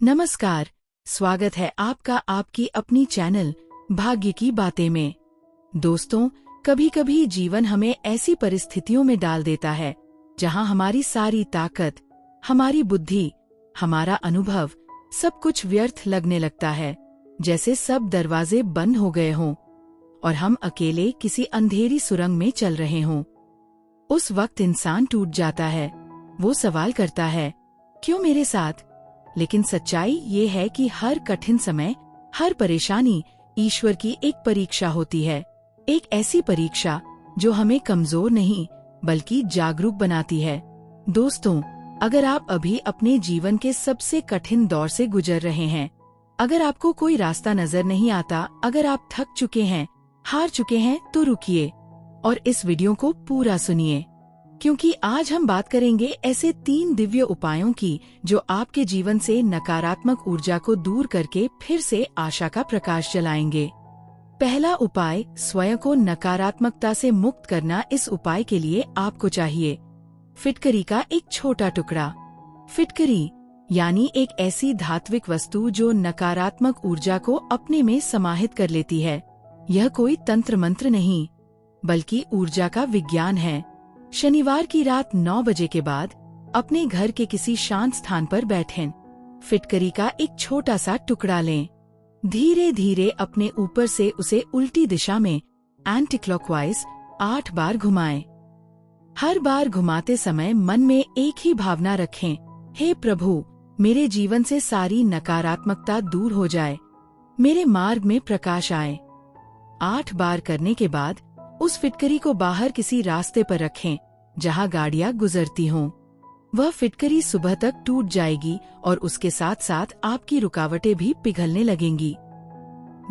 नमस्कार, स्वागत है आपका आपकी अपनी चैनल भाग्य की बातें में। दोस्तों, कभी कभी जीवन हमें ऐसी परिस्थितियों में डाल देता है जहां हमारी सारी ताकत, हमारी बुद्धि, हमारा अनुभव सब कुछ व्यर्थ लगने लगता है। जैसे सब दरवाजे बंद हो गए हों और हम अकेले किसी अंधेरी सुरंग में चल रहे हों। उस वक्त इंसान टूट जाता है। वो सवाल करता है, क्यों मेरे साथ? लेकिन सच्चाई ये है कि हर कठिन समय, हर परेशानी ईश्वर की एक परीक्षा होती है। एक ऐसी परीक्षा जो हमें कमजोर नहीं बल्कि जागरूक बनाती है। दोस्तों, अगर आप अभी अपने जीवन के सबसे कठिन दौर से गुजर रहे हैं, अगर आपको कोई रास्ता नजर नहीं आता, अगर आप थक चुके हैं, हार चुके हैं, तो रुकिए और इस वीडियो को पूरा सुनिए, क्योंकि आज हम बात करेंगे ऐसे 3 दिव्य उपायों की जो आपके जीवन से नकारात्मक ऊर्जा को दूर करके फिर से आशा का प्रकाश जलाएंगे। पहला उपाय, स्वयं को नकारात्मकता से मुक्त करना। इस उपाय के लिए आपको चाहिए फिटकरी का एक छोटा टुकड़ा। फिटकरी यानी एक ऐसी धात्विक वस्तु जो नकारात्मक ऊर्जा को अपने में समाहित कर लेती है। यह कोई तंत्र मंत्र नहीं बल्कि ऊर्जा का विज्ञान है। शनिवार की रात 9 बजे के बाद अपने घर के किसी शांत स्थान पर बैठें। फिटकरी का एक छोटा सा टुकड़ा लें। धीरे धीरे अपने ऊपर से उसे उल्टी दिशा में एंटी-क्लॉकवाइज 8 बार घुमाएं। हर बार घुमाते समय मन में एक ही भावना रखें, हे प्रभु, मेरे जीवन से सारी नकारात्मकता दूर हो जाए, मेरे मार्ग में प्रकाश आए। 8 बार करने के बाद उस फिटकरी को बाहर किसी रास्ते पर रखें जहां गाड़ियां गुजरती हों। वह फिटकरी सुबह तक टूट जाएगी और उसके साथ साथ आपकी रुकावटें भी पिघलने लगेंगी।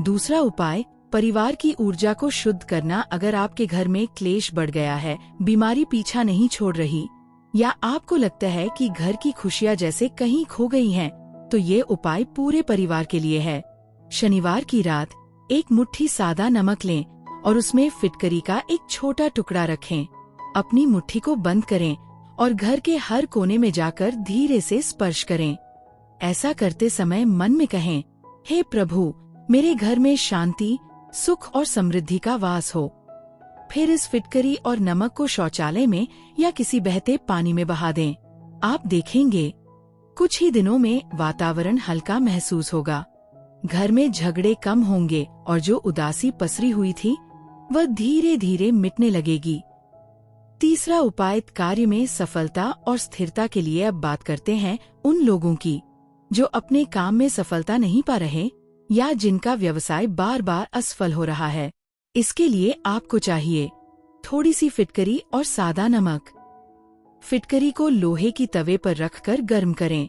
दूसरा उपाय, परिवार की ऊर्जा को शुद्ध करना। अगर आपके घर में क्लेश बढ़ गया है, बीमारी पीछा नहीं छोड़ रही, या आपको लगता है कि घर की खुशियां जैसे कहीं खो गई हैं, तो ये उपाय पूरे परिवार के लिए है। शनिवार की रात एक मुट्ठी सादा नमक लें और उसमें फिटकरी का एक छोटा टुकड़ा रखें। अपनी मुट्ठी को बंद करें और घर के हर कोने में जाकर धीरे से स्पर्श करें। ऐसा करते समय मन में कहें, हे प्रभु, मेरे घर में शांति, सुख और समृद्धि का वास हो। फिर इस फिटकरी और नमक को शौचालय में या किसी बहते पानी में बहा दें। आप देखेंगे कुछ ही दिनों में वातावरण हल्का महसूस होगा। घर में झगड़े कम होंगे और जो उदासी पसरी हुई थी वह धीरे धीरे मिटने लगेगी। तीसरा उपाय, कार्य में सफलता और स्थिरता के लिए। अब बात करते हैं उन लोगों की जो अपने काम में सफलता नहीं पा रहे या जिनका व्यवसाय बार बार असफल हो रहा है। इसके लिए आपको चाहिए थोड़ी सी फिटकरी और सादा नमक। फिटकरी को लोहे की तवे पर रखकर गर्म करें।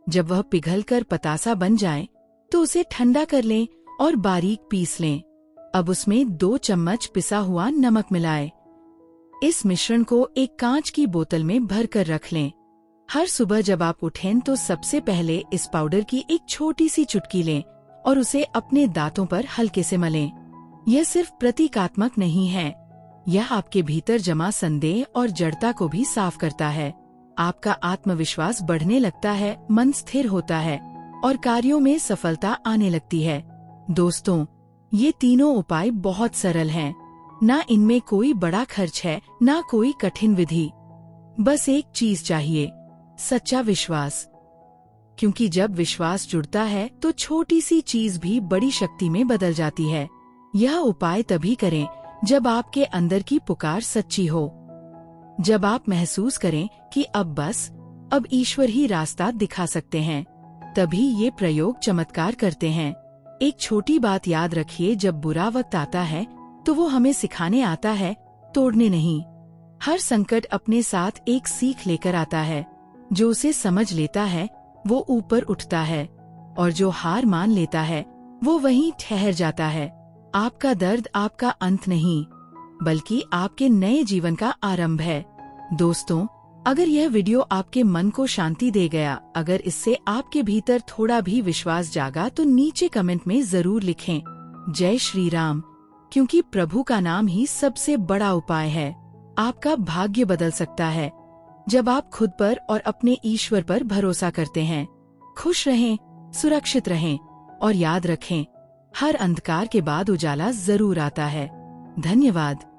जब वह पिघलकर पतासा बन जाए तो उसे ठंडा कर लें और बारीक पीस लें। अब उसमें 2 चम्मच पिसा हुआ नमक मिलाएं। इस मिश्रण को एक कांच की बोतल में भरकर रख लें। हर सुबह जब आप उठें तो सबसे पहले इस पाउडर की एक छोटी सी चुटकी लें और उसे अपने दांतों पर हल्के से मलें। यह सिर्फ प्रतीकात्मक नहीं है, यह आपके भीतर जमा संदेह और जड़ता को भी साफ करता है। आपका आत्मविश्वास बढ़ने लगता है, मन स्थिर होता है और कार्यों में सफलता आने लगती है। दोस्तों, ये तीनों उपाय बहुत सरल हैं। ना इनमें कोई बड़ा खर्च है, ना कोई कठिन विधि। बस एक चीज चाहिए, सच्चा विश्वास। क्योंकि जब विश्वास जुड़ता है तो छोटी सी चीज भी बड़ी शक्ति में बदल जाती है। यह उपाय तभी करें जब आपके अंदर की पुकार सच्ची हो, जब आप महसूस करें कि अब ईश्वर ही रास्ता दिखा सकते हैं। तभी ये प्रयोग चमत्कार करते हैं। एक छोटी बात याद रखिए, जब बुरा वक्त आता है तो वो हमें सिखाने आता है, तोड़ने नहीं। हर संकट अपने साथ एक सीख लेकर आता है। जो उसे समझ लेता है वो ऊपर उठता है और जो हार मान लेता है वो वहीं ठहर जाता है। आपका दर्द आपका अंत नहीं बल्कि आपके नए जीवन का आरंभ है। दोस्तों, अगर यह वीडियो आपके मन को शांति दे गया, अगर इससे आपके भीतर थोड़ा भी विश्वास जागा, तो नीचे कमेंट में जरूर लिखें, जय श्री राम, क्योंकि प्रभु का नाम ही सबसे बड़ा उपाय है। आपका भाग्य बदल सकता है जब आप खुद पर और अपने ईश्वर पर भरोसा करते हैं। खुश रहें, सुरक्षित रहें और याद रखें, हर अंधकार के बाद उजाला जरूर आता है। धन्यवाद।